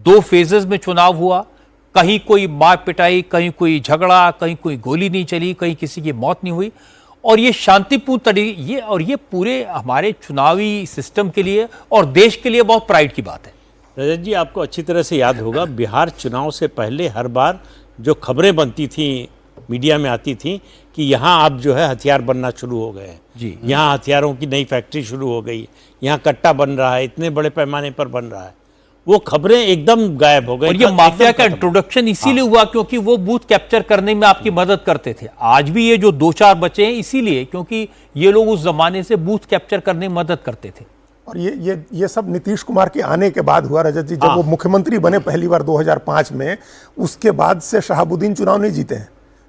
2 phases में चुनाव हुआ, कहीं कोई मार पिटाई, कहीं कोई झगड़ा, कहीं कोई गोली नहीं चली, कहीं किसी की मौत नहीं हुई, और ये शांतिपूर्ण तरीके ये पूरे हमारे चुनावी सिस्टम के लिए और देश के लिए बहुत प्राइड की बात है। रजत जी, आपको अच्छी तरह से याद होगा, बिहार चुनाव से पहले हर बार जो खबरें बनती थी, मीडिया में आती थी कि यहाँ अब जो है हथियार बनना शुरू हो गए हैं जी, यहाँ हथियारों की नई फैक्ट्री शुरू हो गई, यहाँ कट्टा बन रहा है, इतने बड़े पैमाने पर बन रहा है, वो खबरें एकदम गायब हो गई। और ये माफिया का इंट्रोडक्शन इसीलिए हुआ क्योंकि वो बूथ कैप्चर करने में आपकी मदद करते थे। आज भी ये जो 2-4 बचे हैं इसीलिए क्योंकि ये लोग उस जमाने से बूथ कैप्चर करने में मदद करते थे। और ये सब नीतीश कुमार के आने के बाद हुआ रजत जी, जब वो मुख्यमंत्री बने पहली बार 2005 में, उसके बाद से शहाबुद्दीन चुनाव नहीं जीते हैं,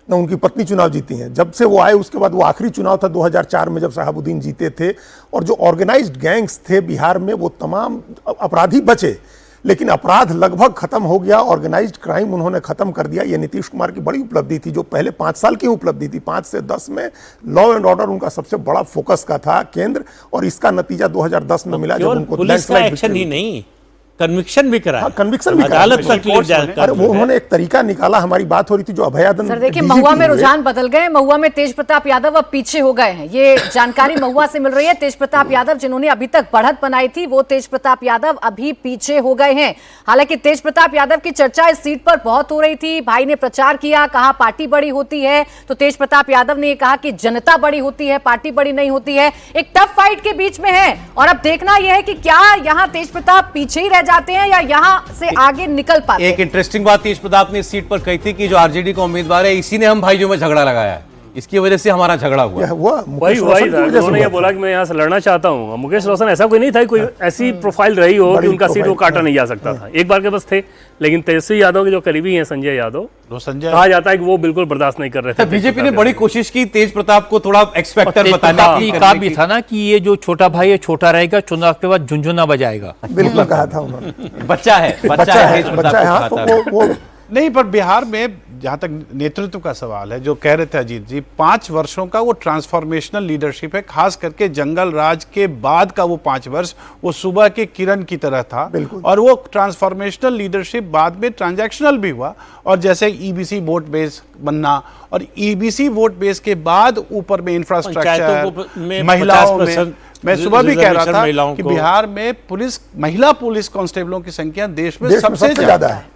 न उनकी पत्नी चुनाव जीती हैं। जब से वो आए उसके बाद वो आखिरी चुनाव था 2004 में जब शहाबुद्दीन जीते थे। और जो ऑर्गेनाइज्ड गैंग्स थे बिहार में वो तमाम अपराधी बचे, लेकिन अपराध लगभग खत्म हो गया, ऑर्गेनाइज्ड क्राइम उन्होंने खत्म कर दिया। ये नीतीश कुमार की बड़ी उपलब्धि थी, जो पहले 5 साल की उपलब्धि थी। 5 से 10 में लॉ एंड ऑर्डर उनका सबसे बड़ा फोकस का था केंद्र, और इसका नतीजा 2010 में मिला जब उनको पुलिस का एक्शन ही नहीं, कन्विक्शन भी करा, कन्विक्शन भी करा, अदालत तक ले जाकर वो उन्होंने एक तरीका निकाला। हमारी बात हो रही थी जो अभयादन। सर देखिए, महुआ में रुझान बदल गए, महुआ में तेज प्रताप यादव अब पीछे हो गए हैं, ये जानकारी महुआ से मिल रही है। तेज प्रताप यादव जिन्होंने अभी तक बढ़त बनाई थी, वो तेज प्रताप यादव अभी पीछे हो गए हैं। हालांकि तेज प्रताप यादव की चर्चा इस सीट पर बहुत हो रही थी, भाई ने प्रचार किया, कहा पार्टी बड़ी होती है, तो तेज प्रताप यादव ने कहा कि जनता बड़ी होती है, पार्टी बड़ी नहीं होती है। एक टफ फाइट के बीच में है, और अब देखना यह है कि क्या यहाँ तेज प्रताप पीछे ही रह जाते हैं या यहाँ से आगे निकल पाते हैं। एक इंटरेस्टिंग बात तेज प्रताप ने इस सीट पर कही थी कि जो आरजेडी का उम्मीदवार है, इसी ने हम भाइयों में झगड़ा लगाया है, इसकी वजह से हमारा झगड़ा हुआ। वही उन्होंने ये बोला कि मैं यहाँ से लड़ना चाहता हूँ। मुकेश रोशन ऐसा कोई नहीं था, कोई ऐसी प्रोफाइल रही हो कि उनका सीट वो काटा नहीं जा सकता था, एक बार के बस थे। लेकिन तेजस्वी यादव के जो करीबी हैं संजय यादव, कहा जाता है कि वो बिल्कुल बर्दाश्त नहीं कर रहे थे। बीजेपी ने बड़ी कोशिश की तेज प्रताप को थोड़ा एक्सपेक्टर बताने की, कहा भी था ना कि ये जो छोटा भाई है छोटा रहेगा, चुनाव के बाद झुनझुना बजाएगा। बिल्कुल कहा था उन्होंने। बच्चा है नहीं, पर बिहार में जहाँ तक नेतृत्व का सवाल है, जो कह रहे थे अजीत जी, 5 वर्षों का वो ट्रांसफॉर्मेशनल लीडरशिप है, खास करके जंगल राज के बाद का वो 5 वर्ष वो सुबह के किरण की तरह था। और वो ट्रांसफॉर्मेशनल लीडरशिप बाद में ट्रांजैक्शनल भी हुआ, और जैसे ईबीसी वोट बेस बनना, और ईबीसी वोट बेस के बाद ऊपर में इंफ्रास्ट्रक्चर, महिलाओं में, मैं सुबह भी कह रहा था कि बिहार में महिला पुलिस कांस्टेबलों की संख्या देश में सबसे ज्यादा है।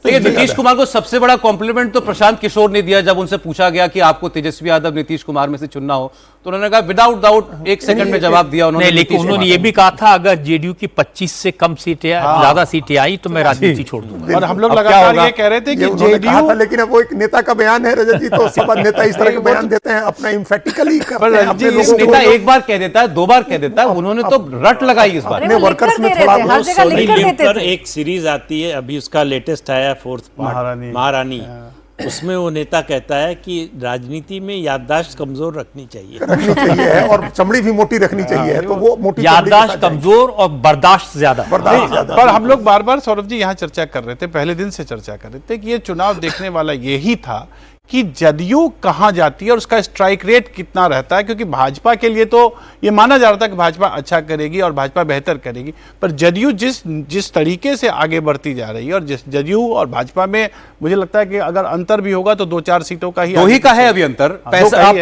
तो ये नीतीश कुमार को सबसे बड़ा कॉम्प्लीमेंट तो प्रशांत किशोर ने दिया जब उनसे पूछा गया कि आपको तेजस्वी यादव नीतीश कुमार में से चुनना हो, तो उन्होंने कहा विदाउट डाउट 1 सेकंड में जवाब दिया उन्होंने। लेकिन उन्होंने ये भी कहा था अगर जेडीयू की 25 से कम सीटें ज्यादा सीटें आई तो मैं राजनीति छोड़ दूंगा। और हम लोग लगातार ये कह रहे थे कि जेडीयू, लेकिन अब वो एक नेता का बयान है रजत जी, तो सब नेता इस तरह के बयान देते हैं, अपना इम्फेटिकली करते हैं अपने लोगों को। नेता एक बार कह देता है, 2 बार कह देता है, उन्होंने तो रट लगाई इस बार। अपने वर्कर्स में थोड़ा बहुत एक सीरीज आती है, अभी उसका लेटेस्ट आया 4th पार्ट महारानी, उसमें वो नेता कहता है कि राजनीति में याददाश्त कमजोर रखनी चाहिए और चमड़ी भी मोटी रखनी चाहिए, तो वो मोटी याददाश्त कमजोर और बर्दाश्त ज्यादा। पर हम लोग बार बार सौरभ जी यहाँ चर्चा कर रहे थे, पहले दिन से चर्चा कर रहे थे कि ये चुनाव देखने वाला यही था कि जदयू कहाँ जाती है और उसका स्ट्राइक रेट कितना रहता है, क्योंकि भाजपा के लिए तो ये माना जा रहा था कि भाजपा अच्छा करेगी और भाजपा बेहतर करेगी, पर जदयू जिस तरीके से आगे बढ़ती जा रही है, और जिस जदयू और भाजपा में मुझे लगता है कि अगर अंतर भी होगा तो 2-4 सीटों का ही का है अभी अंतर,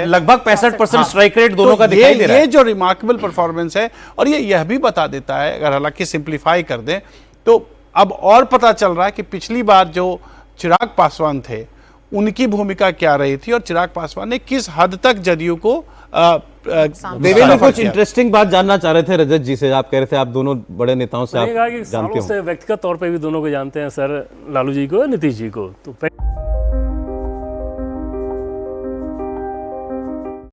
लगभग 65% स्ट्राइक रेट दोनों का दिखाई दे रहा है। ये जो रिमार्केबल परफॉर्मेंस है, और ये यह भी बता देता है, अगर हालांकि सिंप्लीफाई कर दें तो अब और पता चल रहा है कि पिछली बार जो चिराग पासवान थे उनकी भूमिका क्या रही थी, और चिराग पासवान ने किस हद तक जदयू को देवेंद्र कुछ इंटरेस्टिंग बात जानना चाह रहे थे रजत जी से। आप कह रहे थे आप दोनों बड़े नेताओं से आप जानते हो, व्यक्तिगत तौर पे भी दोनों को जानते हैं सर, लालू जी को, नीतीश जी को। तो